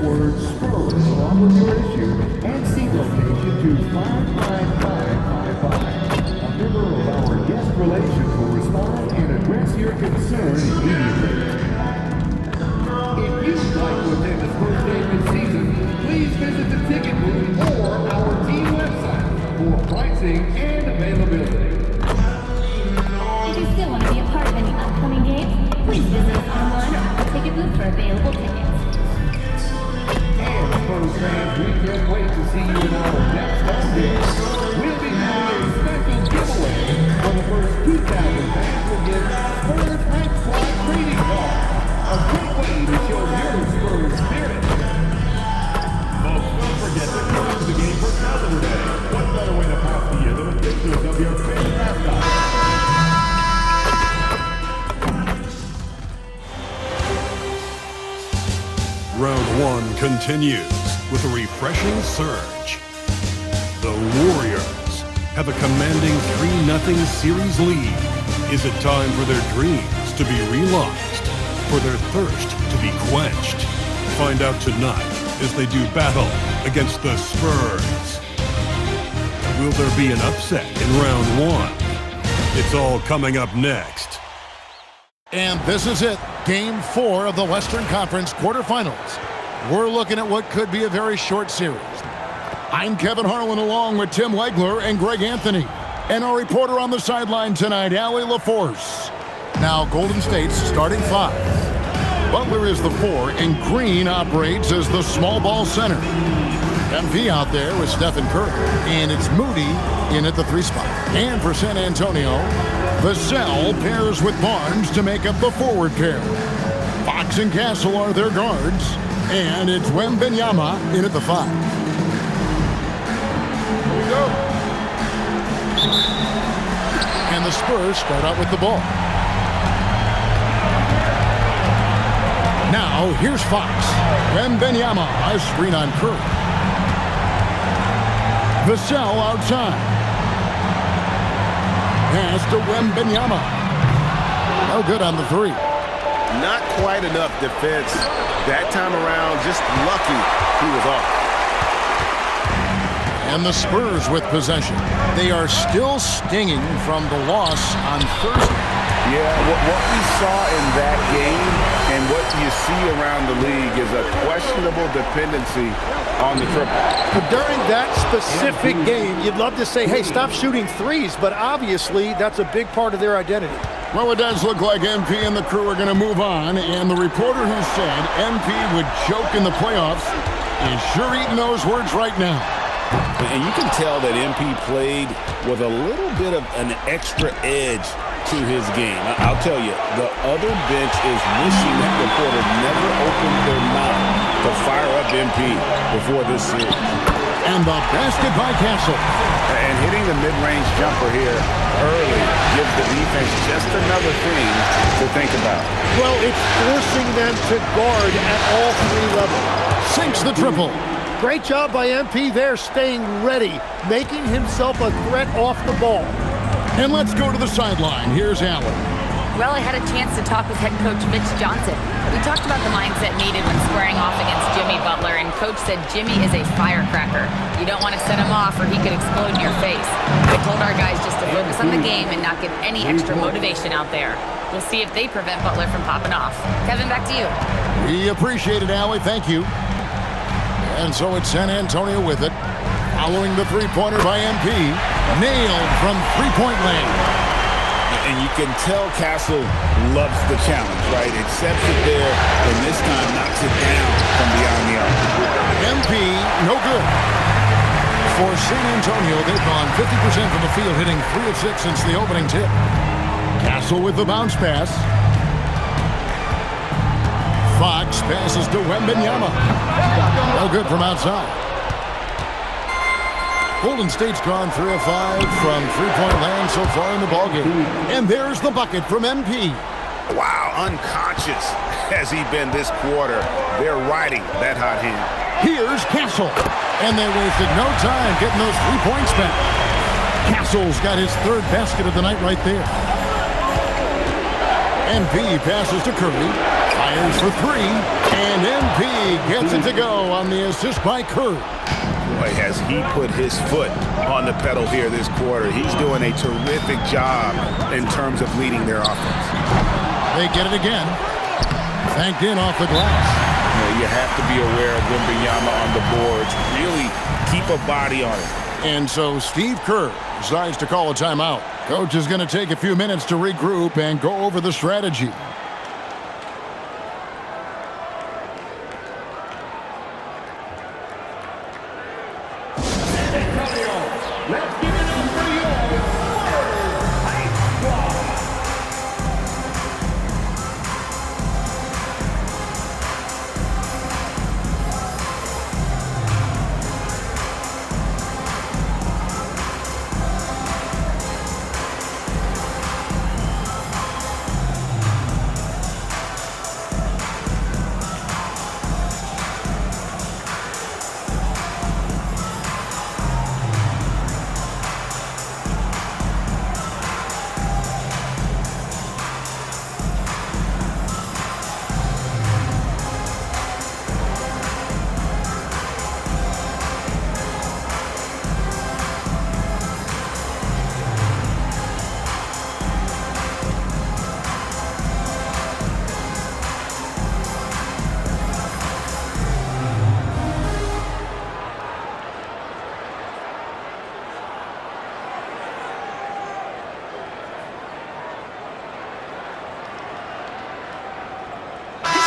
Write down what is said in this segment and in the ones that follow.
word Spurs along with your issue and seat location to 55555. A member of our guest relations will respond and address your concern immediately. If you'd like to attend the Spurs game this season, please visit the ticket booth or our team website for pricing and availability. If you still want to be a part of any upcoming games, please visit us online or at the ticket booth for available tickets. And Spurs fans, we can't wait to see you in our next home game. We'll be having a special giveaway for the first 2,000 fans will get Spurs Rank Squad trading cards. A great way to show your Spurs spirit. Folks, don't forget to close the game for Calendar Day. What better way to pass the year than a picture of your favorite mascot? Round one continues with a refreshing surge. The Warriors have a commanding 3-0 series lead. Is it time for their dreams to be realized? For their thirst to be quenched? Find out tonight as they do battle against the Spurs. Will there be an upset in round one? It's all coming up next. And this is it, Game 4 of the Western Conference Quarterfinals. We're looking at what could be a very short series. I'm Kevin Harlan along with Tim Legler and Greg Anthony. And our reporter on the sideline tonight, Allie LaForce. Now, Golden State's starting 5. Butler is the 4, and Green operates as the small ball center. MP out there with Stephen Curry, and it's Moody in at the 3 spot. And for San Antonio, Vassell pairs with Barnes to make up the forward pair. Fox and Castle are their guards, and it's Wembanyama in at the 5. Here we go. And the Spurs start out with the ball. Now, here's Fox. Wembanyama, a screen on Curry. Vassell outside. Pass to Wembanyama. No good on the 3. Not quite enough defense that time around. Just lucky he was off. And the Spurs with possession. They are still stinging from the loss on Thursday. Yeah, what we saw in that game and what you see around the league is a questionable dependency on the triple. But during that specific game, you'd love to say, hey, stop shooting threes, but obviously that's a big part of their identity. Well, it does look like MP and the crew are going to move on, and the reporter who said MP would choke in the playoffs is sure eating those words right now. And you can tell that MP played with a little bit of an extra edge to his game. I'll tell you, the other bench is wishing that reporter never opened their mouth to fire up MP before this series. And the basket by Castle. And hitting the mid-range jumper here early gives the defense just another thing to think about. Well, it's forcing them to guard at all 3 levels. Sinks the triple. Great job by MP there, staying ready, making himself a threat off the ball. And let's go to the sideline. Here's Allen. Well, I had a chance to talk with head coach Mitch Johnson. We talked about the mindset needed when squaring off against Jimmy Butler, and coach said Jimmy is a firecracker. You don't want to set him off or he could explode in your face. I told our guys just to focus on the game and not give any extra motivation out there. We'll see if they prevent Butler from popping off. Kevin, back to you. We appreciate it, Allie. Thank you. And so it's San Antonio with it. Following the three-pointer by MP. Nailed from three-point lane. And you can tell Castle loves the challenge, right? Accepts it there, and this time knocks it down from beyond the arc. MP, no good. For San Antonio, they've gone 50% from the field, hitting 3 of 6 since the opening tip. Castle with the bounce pass. Fox passes to Wembanyama. No good from outside. Golden State's gone 3 of 5 from three-point land so far in the ballgame. And there's the bucket from MP. Wow, unconscious has he been this quarter. They're riding that hot hand. Here's Castle. And they wasted no time getting those 3 points back. Castle's got his 3rd basket of the night right there. MP passes to Curry. Fires for three, and MP gets it to go on the assist by Kerr. Boy, has he put his foot on the pedal here this quarter. He's doing a terrific job in terms of leading their offense. They get it again. Banked in off the glass. You have to be aware of Wembanyama on the boards. Really keep a body on it. And so Steve Kerr decides to call a timeout. Coach is going to take a few minutes to regroup and go over the strategy. Let's give it up for your Spurs High Squad.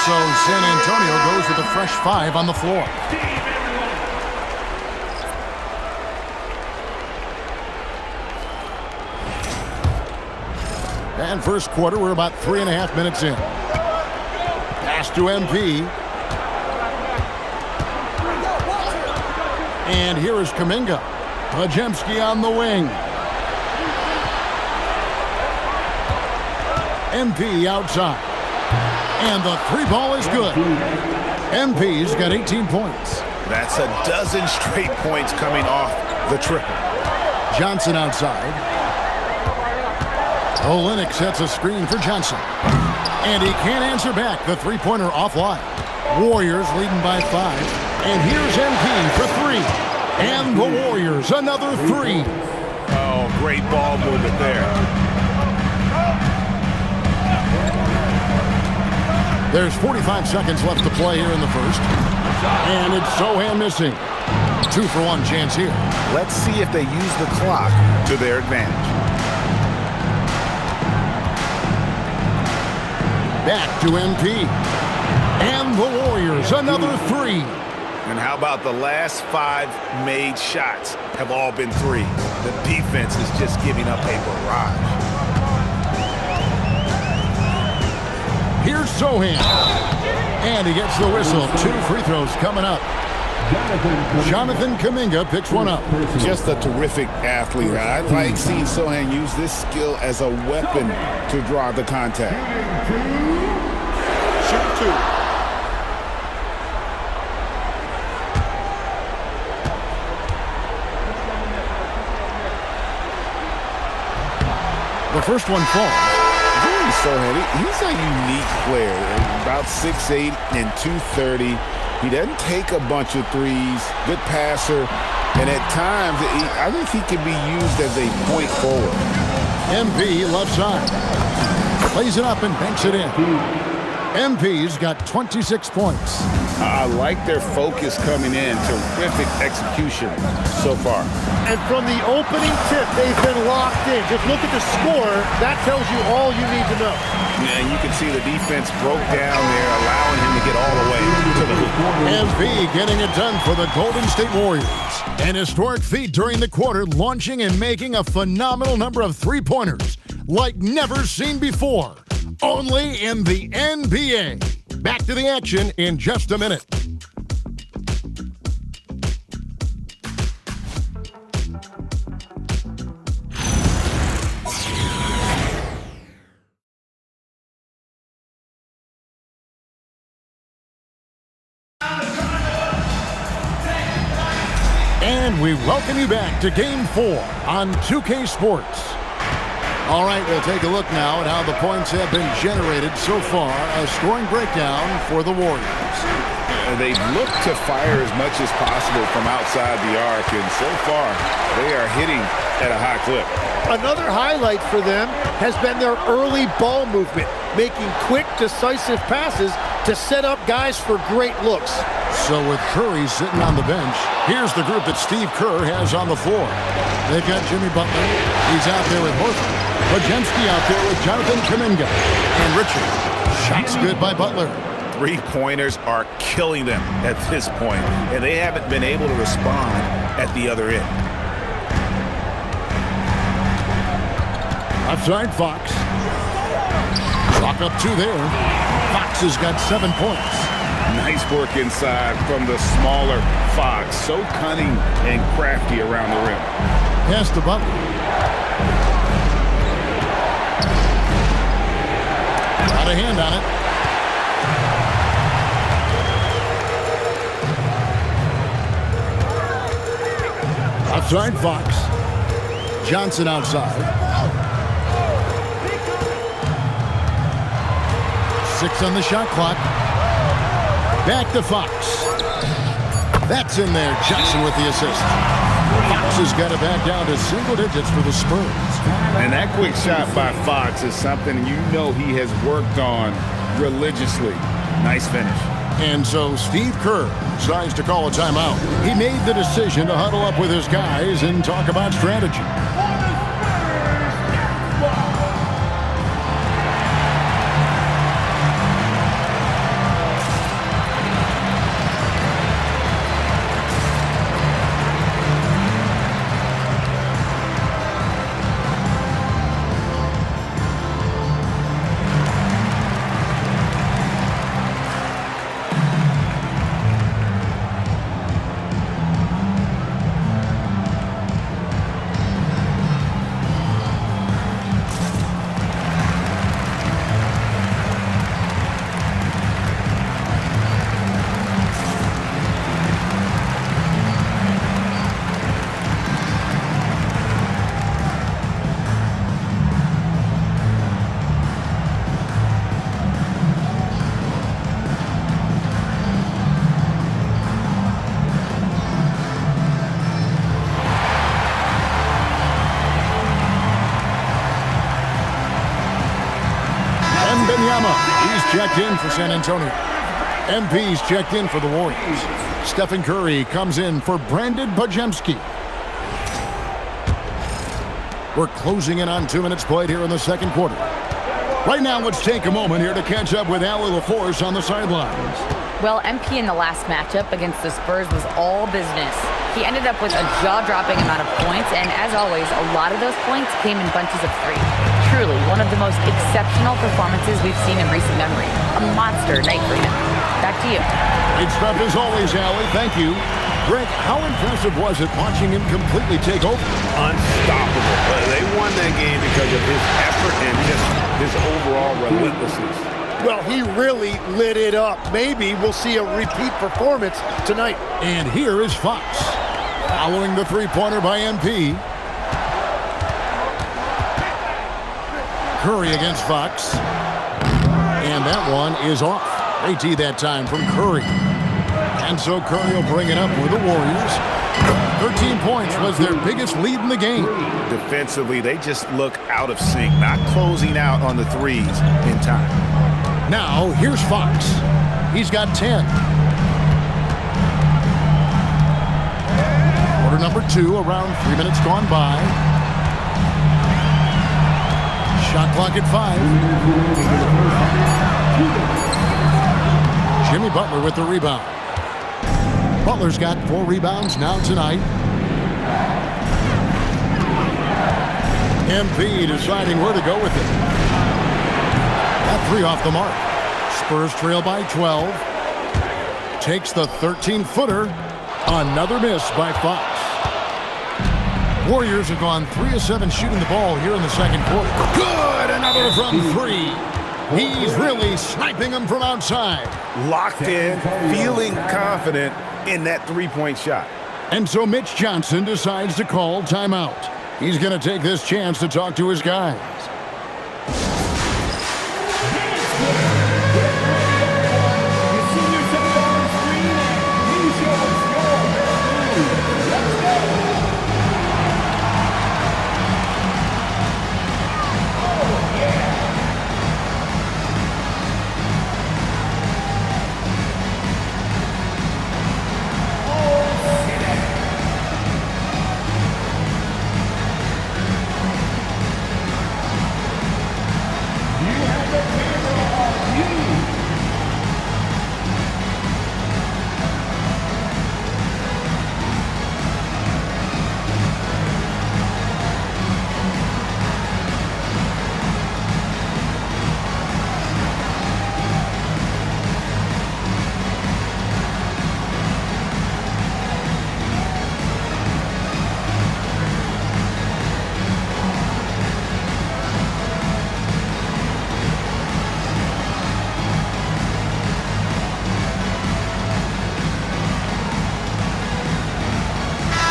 So San Antonio goes with a fresh five on the floor. And first quarter, we're about 3.5 minutes in. Pass to MP. And here is Kuminga. Pajemski on the wing. MP outside. And the three ball is good. MP's got 18 points. That's a dozen straight points coming off the triple. Johnson outside. Olynyk sets a screen for Johnson. And he can't answer back. The three-pointer offline. Warriors leading by 5. And here's MP for 3. And the Warriors another 3. Oh, great ball movement there. There's 45 seconds left to play here in the first. And it's Sohan missing. 2-for-1 chance here. Let's see if they use the clock to their advantage. Back to MP. And the Warriors another 3. And how about the last 5 made shots have all been 3. The defense is just giving up a barrage. Here's Sohan. And he gets the whistle. 2 free throws coming up. Jonathan Kuminga picks one up. Just a terrific athlete. I like seeing Sohan use this skill as a weapon to draw the contact. Shoot 2. The first one falls. Sohan, he's a unique player. About 6'8" and 230. He doesn't take a bunch of threes. Good passer. And at times, I think he can be used as a point forward. MP left side. Plays it up and banks it in. MP's got 26 points. I like their focus coming in. Terrific execution so far. And from the opening tip, they've been locked in. Just look at the score. That tells you all you need to know. Yeah, and you can see the defense broke down there, allowing him to get all the way to the hoop. MP getting it done for the Golden State Warriors. An historic feat during the quarter, launching and making a phenomenal number of three-pointers like never seen before. Only in the NBA. Back to the action in just a minute. And we welcome you back to Game 4 on 2K Sports. All right, we'll take a look now at how the points have been generated so far. A scoring breakdown for the Warriors. They look to fire as much as possible from outside the arc, and so far they are hitting at a high clip. Another highlight for them has been their early ball movement, making quick, decisive passes to set up guys for great looks. So with Curry sitting on the bench, here's the group that Steve Kerr has on the floor. They've got Jimmy Butler. He's out there with Horford. Bajemski out there with Jonathan Kuminga. And Richard. Shots good by Butler. Three-pointers are killing them at this point, and they haven't been able to respond at the other end. Left side, Fox. Clock up 2 there. Fox has got 7 points. Nice work inside from the smaller Fox. So cunning and crafty around the rim. Pass to Butler. Got a hand on it. Outside, Fox. Johnson outside. 6 on the shot clock. Back to Fox. That's in there. Johnson with the assist. Fox has got it back down to single digits for the Spurs. And that quick shot by Fox is something you know he has worked on religiously. Nice finish. And so Steve Kerr decides to call a timeout. He made the decision to huddle up with his guys and talk about strategy. He's checked in for San Antonio. MP's checked in for the Warriors. Stephen Curry comes in for Brandon Bajemski. We're closing in on 2 minutes played here in the second quarter. Right now, let's take a moment here to catch up with Allie LaForce on the sidelines. Well, MP in the last matchup against the Spurs was all business. He ended up with a jaw-dropping amount of points, and as always, a lot of those points came in bunches of 3. Truly, one of the most exceptional performances we've seen in recent memory. A monster night for him. Back to you. Great stuff as always, Allie. Thank you. Greg, how impressive was it watching him completely take over? Unstoppable. They won that game because of his effort and just his overall relentlessness. Well, he really lit it up. Maybe we'll see a repeat performance tonight. And here is Fox. Following the three-pointer by MP. Curry against Fox. And that one is off. They tee that time from Curry. And so Curry will bring it up with the Warriors. 13 points was their biggest lead in the game. Defensively, they just look out of sync, not closing out on the threes in time. Now, here's Fox. He's got 10. Quarter number 2, around 3 minutes gone by. Shot clock at 5. Jimmy Butler with the rebound. Butler's got 4 rebounds now tonight. MP deciding where to go with it. That 3 off the mark. Spurs trail by 12. Takes the 13-footer. Another miss by Fox. Warriors have gone 3 of 7 shooting the ball here in the second quarter. Good! Another from 3. He's really sniping them from outside. Locked in, feeling confident in that three-point shot. And so Mitch Johnson decides to call timeout. He's going to take this chance to talk to his guys. You see yourself on the screen and you show us your best move. Let's go. Oh, yeah.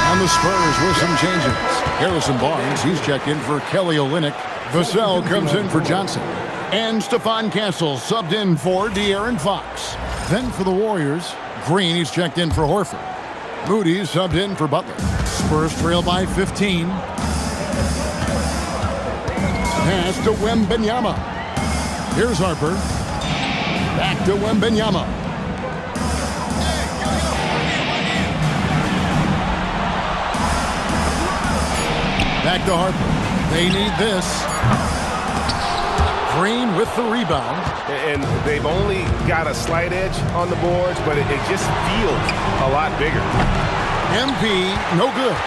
On the Spurs with some changes. Harrison Barnes, he's checked in for Kelly Olynyk. Vassell comes in for Johnson. And Stephon Castle subbed in for De'Aaron Fox. Then for the Warriors, Green, he's checked in for Horford. Moody subbed in for Butler. Spurs trail by 15. Pass to Wembanyama. Here's Harper. Back to Wembanyama. Back to Harper. They need this. Green with the rebound. And they've only got a slight edge on the boards, but it just feels a lot bigger. MP, no good.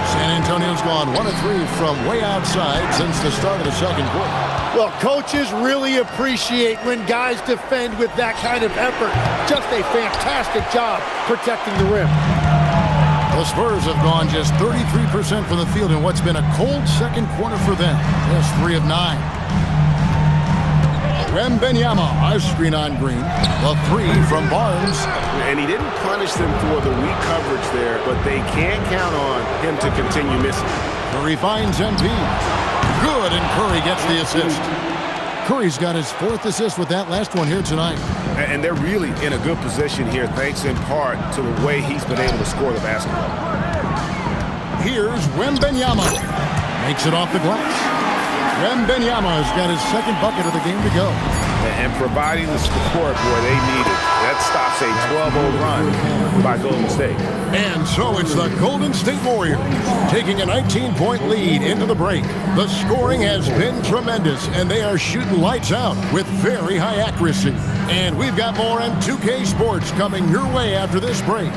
San Antonio's gone 1 of 3 from way outside since the start of the second quarter. Well, coaches really appreciate when guys defend with that kind of effort. Just a fantastic job protecting the rim. The Spurs have gone just 33% from the field in what's been a cold second quarter for them. Just 3 of 9. Wembanyama, a screen on Green. The 3 from Barnes. And he didn't punish them for the weak coverage there, but they can't count on him to continue missing. Curry finds MP. Good, and Curry gets the assist. Curry's got his 4th assist with that last one here tonight. And they're really in a good position here, thanks in part to the way he's been able to score the basketball. Here's Wembanyama. Makes it off the glass. Wembanyama has got his 2nd bucket of the game to go. And providing the support where they need it. That stops a 12-0 run by Golden State. And so it's the Golden State Warriors taking a 19-point lead into the break. The scoring has been tremendous, and they are shooting lights out with very high accuracy. And we've got more on 2K Sports coming your way after this break.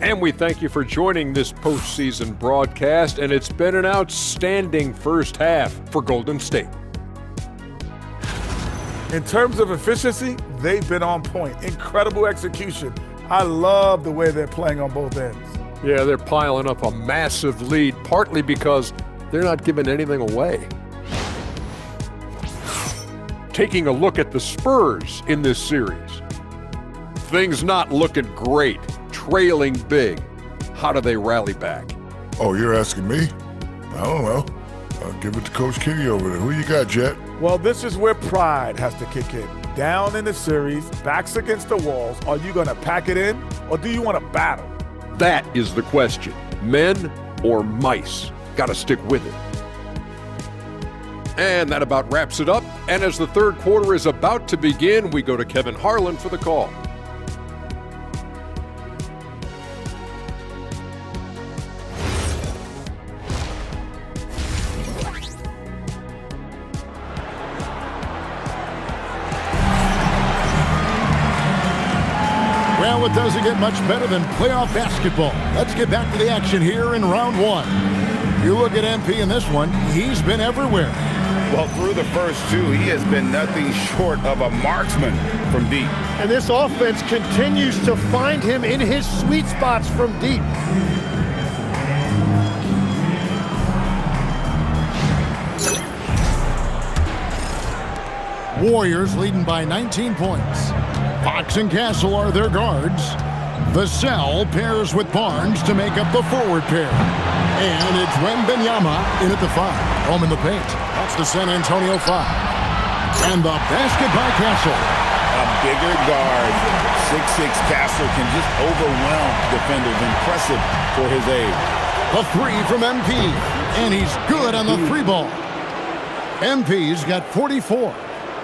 And we thank you for joining this postseason broadcast, and it's been an outstanding first half for Golden State. In terms of efficiency, they've been on point. Incredible execution. I love the way they're playing on both ends. Yeah, they're piling up a massive lead, partly because they're not giving anything away. Taking a look at the Spurs in this series. Things not looking great. Trailing big. How do they rally back? Oh, you're asking me? I don't know. I'll give it to Coach Kitty over there. Who you got, Jet? Well, this is where pride has to kick in. Down in the series, backs against the walls, are you going to pack it in or do you want to battle? That is the question. Men or mice? Got to stick with it. And that about wraps it up. And as the third quarter is about to begin, we go to Kevin Harlan for the call. Well, it doesn't get much better than playoff basketball. Let's get back to the action here in round 1. You look at MP in this one, he's been everywhere. Well, through the first two, he has been nothing short of a marksman from deep. And this offense continues to find him in his sweet spots from deep. Warriors leading by 19 points. Fox and Castle are their guards. Vassell pairs with Barnes to make up the forward pair. And it's Wembanyama in at the 5. Home in the paint. That's the San Antonio 5. And the basket by Castle. A bigger guard, 6'6" Castle can just overwhelm defenders. Impressive for his age. The 3 from MP. And he's good on the 3 ball. MP's got 44.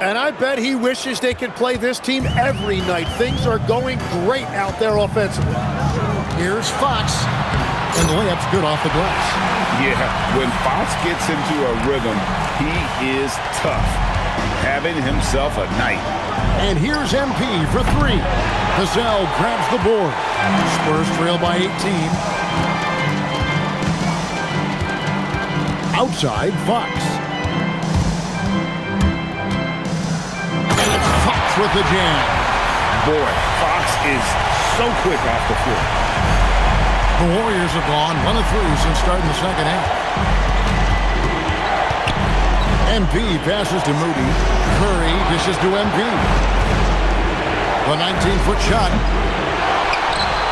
And I bet he wishes they could play this team every night. Things are going great out there offensively. Here's Fox. And the layup's good off the glass. Yeah, when Fox gets into a rhythm, he is tough. Having himself a night. And here's MP for 3. Vassell grabs the board. Spurs trail by 18. Outside, Fox. And it's Fox with the jam. Boy, Fox is so quick off the floor. The Warriors have gone 1 of 3 since starting the second half. MP passes to Moody. Curry dishes to MP. The 19-foot shot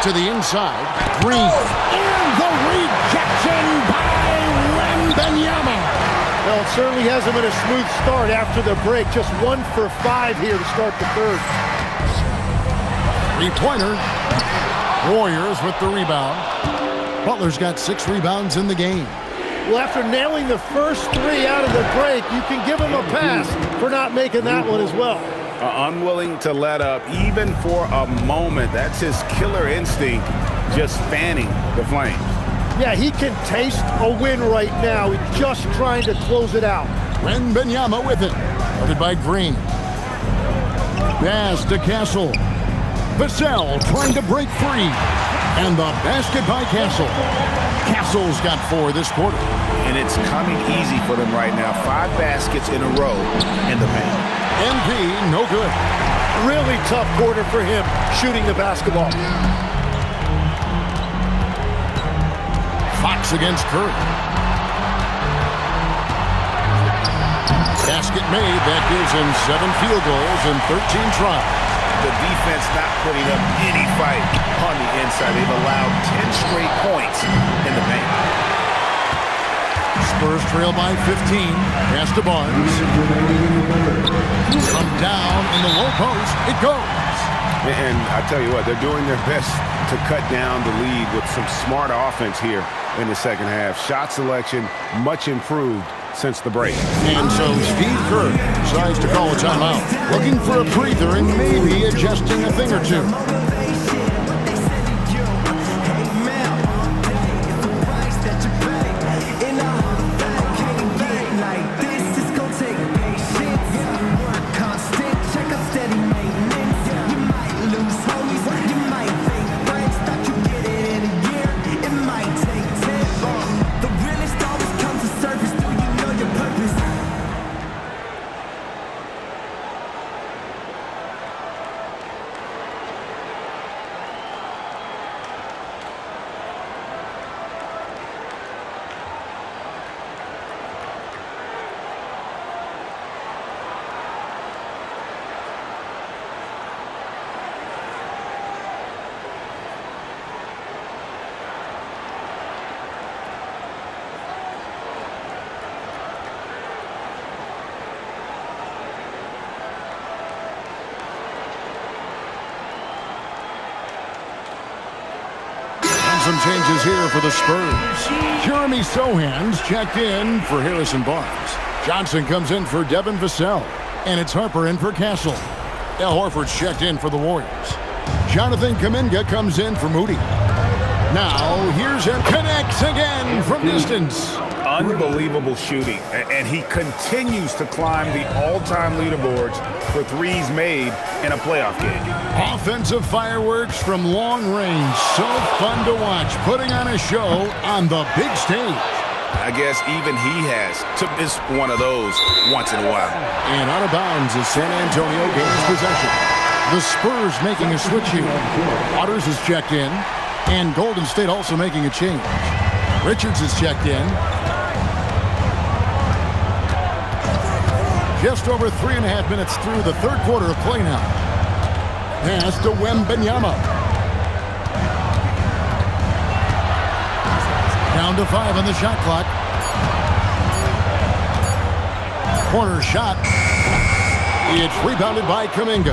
to the inside. Green. And the rejection by Wembanyama. Well, it certainly hasn't been a smooth start after the break. Just 1 for 5 here to start the third. 3-pointer. Warriors with the rebound. Butler's got 6 rebounds in the game. Well, after nailing the first 3 out of the break, you can give him a pass for not making that one as well. Unwilling to let up even for a moment. That's his killer instinct, just fanning the flames. Yeah, he can taste a win right now. He's just trying to close it out. Wembanyama with it. Guarded by Green. Pass to Castle. Vassell trying to break free. And the basket by Castle. Castle's got 4 this quarter. And it's coming easy for them right now. 5 baskets in a row in the paint. MP, no good. Really tough quarter for him shooting the basketball. Fox against Curry. Basket made. That gives him 7 field goals and 13 tries. The defense not putting up any fight on the inside. They've allowed 10 straight points in the paint. Spurs trail by 15. Pass to Barnes. From down in the low post, it goes. And I tell you what, they're doing their best to cut down the lead with some smart offense here in the second half. Shot selection much improved since the break. And so Steve Kerr decides to call a timeout, looking for a breather and maybe adjusting a thing or two. Some changes here for the Spurs. Jeremy Sohan's checked in for Harrison Barnes. Johnson comes in for Devin Vassell. And it's Harper in for Castle. Al Horford's checked in for the Warriors. Jonathan Kuminga comes in for Moody. Now, here's him. Connects again from distance. Unbelievable shooting. And he continues to climb the all-time leaderboards for threes made in a playoff game. Offensive fireworks from long range. So fun to watch. Putting on a show on the big stage. I guess even he has to miss one of those once in a while. And out of bounds as San Antonio gains possession. The Spurs making a switch here. Waters is checked in, and Golden State also making a change. Richards is checked in. Just over 3.5 minutes through the third quarter of play now. Pass to Wembanyama. Down to 5 on the shot clock. Corner shot. It's rebounded by Kuminga.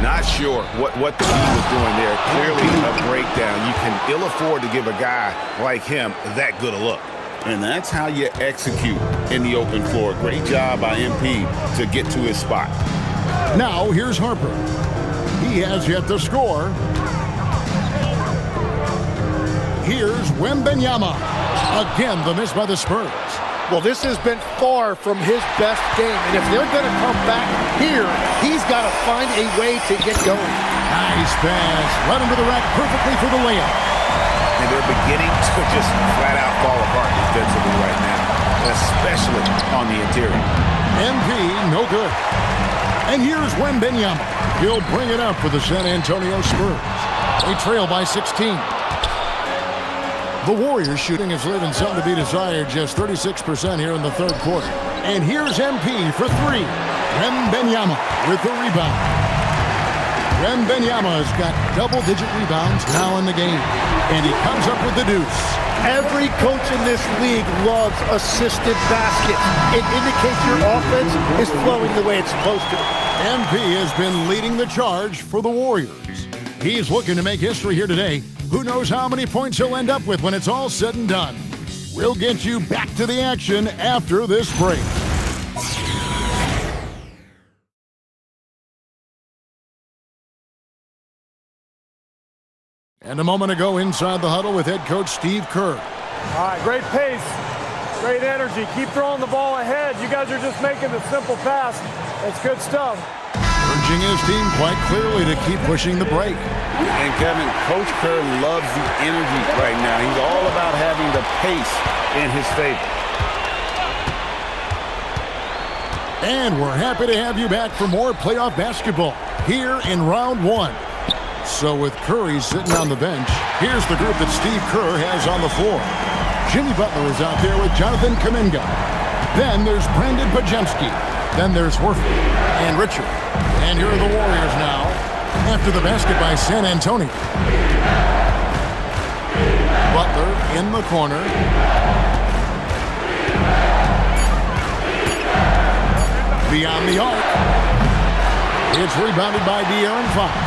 Not sure what the team was doing there. Clearly a breakdown. You can ill afford to give a guy like him that good a look. And that's how you execute in the open floor. Great job by MP to get to his spot. Now here's Harper. He has yet to score. Here's Wembanyama. Again, the miss by the Spurs. Well, this has been far from his best game, and if they're going to come back here, he's got to find a way to get going. Nice pass. Right into the rack perfectly for the layup. And they're beginning to just flat out fall apart defensively right now, especially on the interior. MP, no good. And here's Wembanyama. He'll bring it up for the San Antonio Spurs. They trail by 16. The Warriors shooting is leaving some to be desired, just 36% here in the third quarter. And here's MP for 3. Wembanyama with the rebound. Wembanyama has got double-digit rebounds now in the game. And he comes up with the deuce. Every coach in this league loves assisted baskets. It indicates your offense is flowing the way it's supposed to. MP has been leading the charge for the Warriors. He's looking to make history here today. Who knows how many points he'll end up with when it's all said and done. We'll get you back to the action after this break. And a moment ago inside the huddle with head coach Steve Kerr. All right, great pace, great energy. Keep throwing the ball ahead. You guys are just making the simple pass. That's good stuff. Urging his team quite clearly to keep pushing the break. And Kevin, Coach Kerr loves the energy right now. He's all about having the pace in his favor. And we're happy to have you back for more playoff basketball here in round 1. So with Curry sitting on the bench, here's the group that Steve Kerr has on the floor. Jimmy Butler is out there with Jonathan Kuminga. Then there's Brandon Pajemski. Then there's Horford and Richard. And here are the Warriors now after the basket by San Antonio. Butler in the corner. Beyond the arc. It's rebounded by De'Aaron Fox.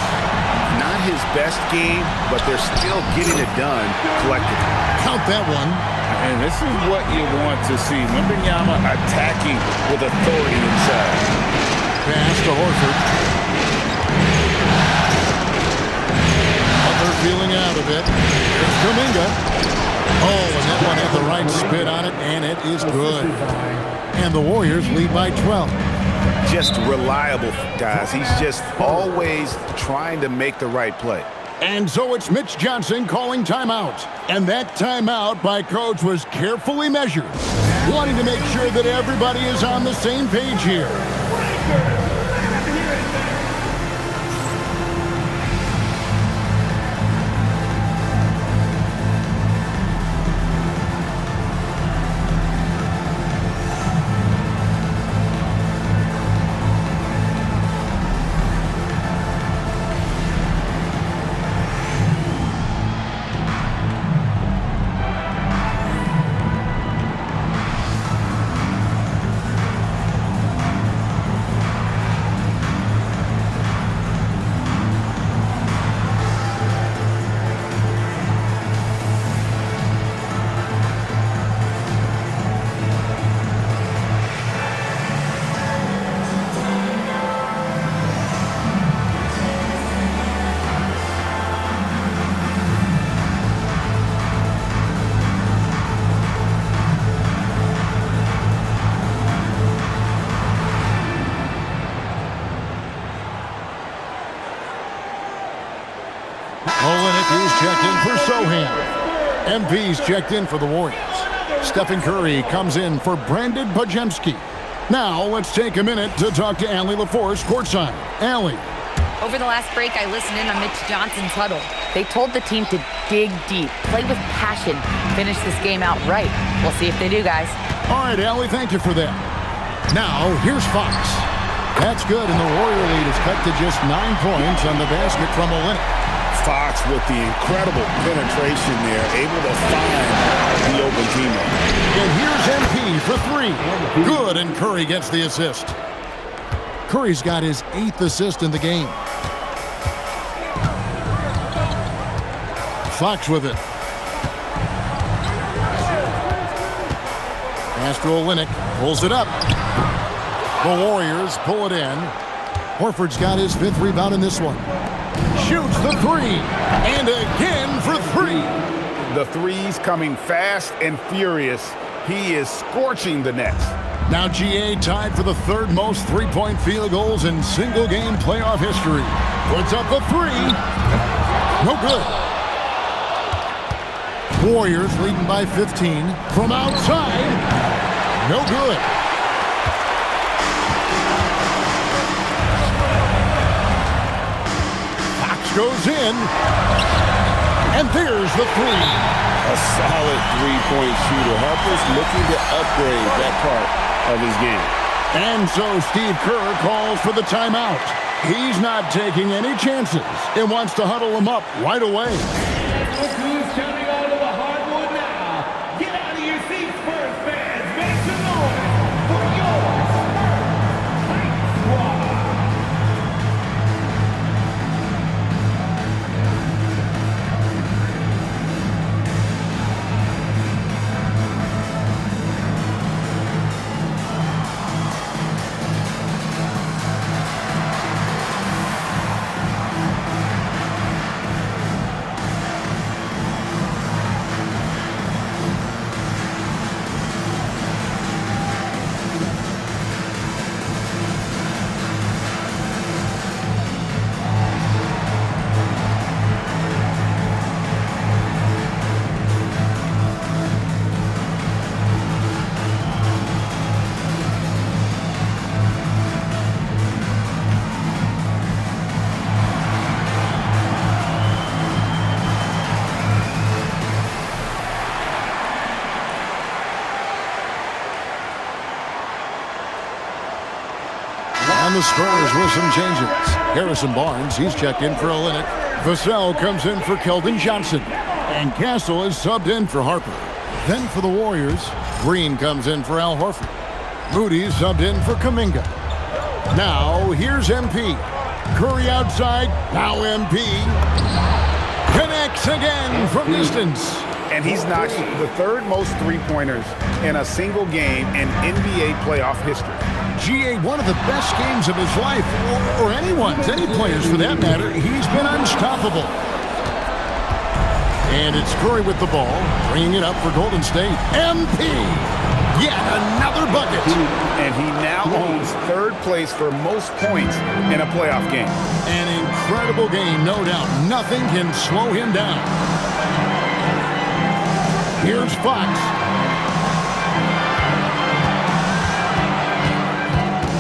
Not his best game, but they're still getting it done collectively. Count that one. And this is what you want to see. Wembanyama attacking with authority inside. Pass to Horford. Butler feeling out of it. It's Kuminga. Oh, and that one had the right spin on it, and it is good. And the Warriors lead by 12. Just reliable, guys. He's just always trying to make the right play. And so it's Mitch Johnson calling timeout. And that timeout by Coach was carefully measured, wanting to make sure that everybody is on the same page here. Checked in for Sohan. MP's checked in for the Warriors. Stephen Curry comes in for Brandon Pajemski. Now let's take a minute to talk to Allie LaForce courtside. Allie. Over the last break, I listened in on Mitch Johnson's huddle. They told the team to dig deep, play with passion, finish this game out right. We'll see if they do, guys. All right, Allie, thank you for that. Now, here's Fox. That's good, and the Warrior lead is cut to just 9 points on the basket from Olynyk. Fox with the incredible penetration there, able to find the open teammate. And here's MP for 3. Good, and Curry gets the assist. Curry's got his 8th assist in the game. Fox with it. Pass to Olynyk, pulls it up. The Warriors pull it in. Horford's got his 5th rebound in this one. Shoots the 3, and again for 3. The threes coming fast and furious. He is scorching the nets. Now GA tied for the 3rd most three-point field goals in single-game playoff history. Puts up the 3. No good. Warriors leading by 15 from outside. No good. Goes in, and there's the 3. A solid three-point shooter. Harper's looking to upgrade that part of his game. And so Steve Kerr calls for the timeout. He's not taking any chances and wants to huddle them up right away. Look who's coming out of the hardwood now. Get out of your seats, Spurs fans. Make some noise for your Spurs Fight Squad. And the Spurs with some changes. Harrison Barnes, he's checked in for Olynyk. Vassell comes in for Keldon Johnson. And Castle is subbed in for Harper. Then for the Warriors, Green comes in for Al Horford. Moody subbed in for Kuminga. Now, here's MP. Curry outside, now MP. Connects again from distance. And he's notched the 3rd most three-pointers in a single game in NBA playoff history. GA, one of the best games of his life, or anyone's, any players for that matter. He's been unstoppable. And it's Curry with the ball, bringing it up for Golden State. MP, yet another bucket. And he now owns 3rd place for most points in a playoff game. An incredible game, no doubt. Nothing can slow him down. Here's Fox.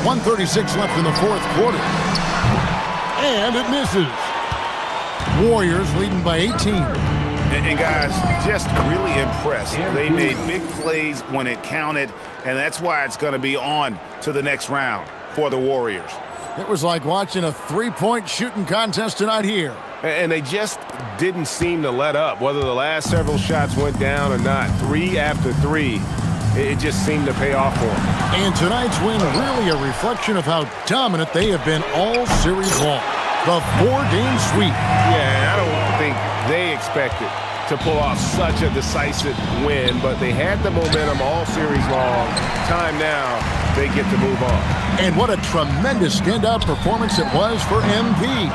1:36 left in the 4th quarter. And it misses. Warriors leading by 18. And guys, just really impressed. They made big plays when it counted, and that's why it's going to be on to the next round for the Warriors. It was like watching a three-point shooting contest tonight here. And they just didn't seem to let up, whether the last several shots went down or not. 3 after 3. It just seemed to pay off for them. And tonight's win really a reflection of how dominant they have been all series long. The 4-game sweep. Yeah, I don't think they expected to pull off such a decisive win, but they had the momentum all series long. Time now, they get to move on. And what a tremendous standout performance it was for MP.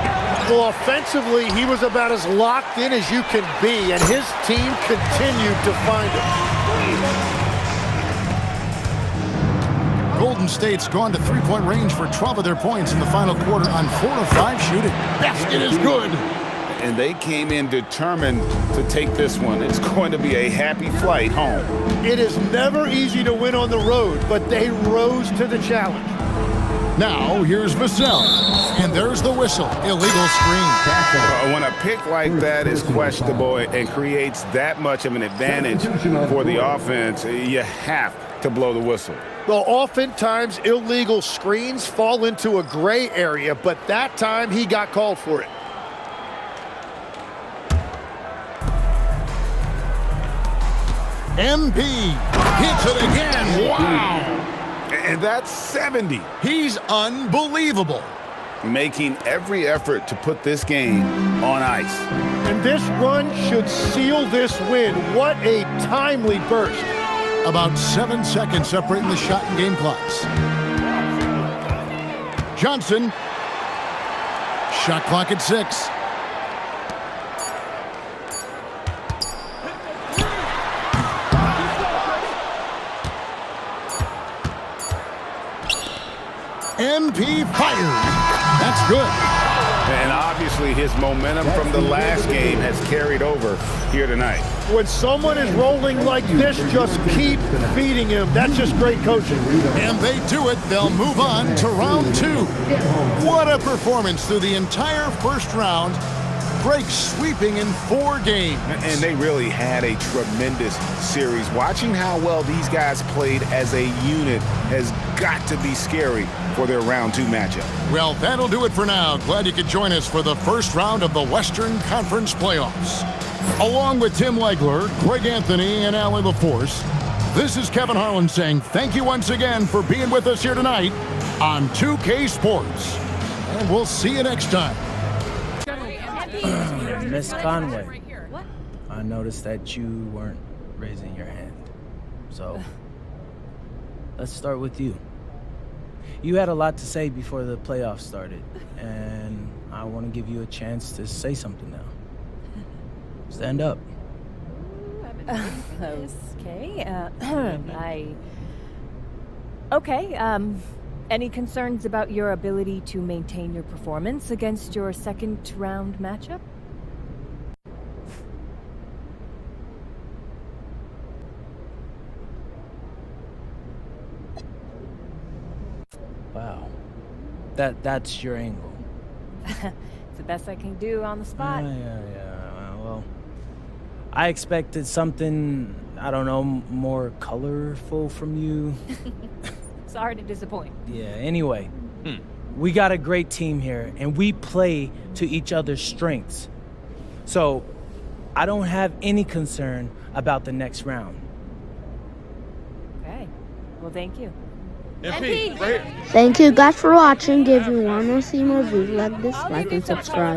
Well, offensively, he was about as locked in as you can be, and his team continued to find him. Golden State's gone to three-point range for 12 of their points in the final quarter on 4 of 5 shooting. Basket is good. and they came in determined to take this one. It's going to be a happy flight home. It is never easy to win on the road, but they rose to the challenge. Now, here's Vassell. And there's the whistle. Illegal screen. When a pick like that is questionable and creates that much of an advantage for the offense, you have to blow the whistle. Well, oftentimes illegal screens fall into a gray area, but that time he got called for it. MP hits it again. Wow. And that's 70. He's unbelievable. Making every effort to put this game on ice. And this run should seal this win. What a timely burst. About 7 seconds separating the shot and game clocks. Johnson. Shot clock at 6. MP fires. That's good. And obviously his momentum from the last game has carried over here tonight. When someone is rolling like this, just keep feeding him. That's just great coaching. And they do it. They'll move on to round 2. What a performance through the entire first round. Breaks sweeping in 4 games. And they really had a tremendous series. Watching how well these guys played as a unit has got to be scary for their round 2 matchup. Well, that'll do it for now. Glad you could join us for the first round of the Western Conference Playoffs. Along with Tim Legler, Greg Anthony, and Allie LaForce, this is Kevin Harlan saying thank you once again for being with us here tonight on 2K Sports. And we'll see you next time. Miss Conway, I noticed that you weren't raising your hand. So, let's start with you. You had a lot to say before the playoffs started, and I want to give you a chance to say something now. Stand up. Okay. Any concerns about your ability to maintain your performance against your second round matchup? Wow. That's your angle. It's the best I can do on the spot. Yeah. Well, I expected something, I don't know, more colorful from you. Sorry to disappoint. Yeah, anyway, we got a great team here, and we play to each other's strengths. So, I don't have any concern about the next round. Okay. Well, thank you. Thank you guys for watching. If you want to see more videos like this, like and subscribe.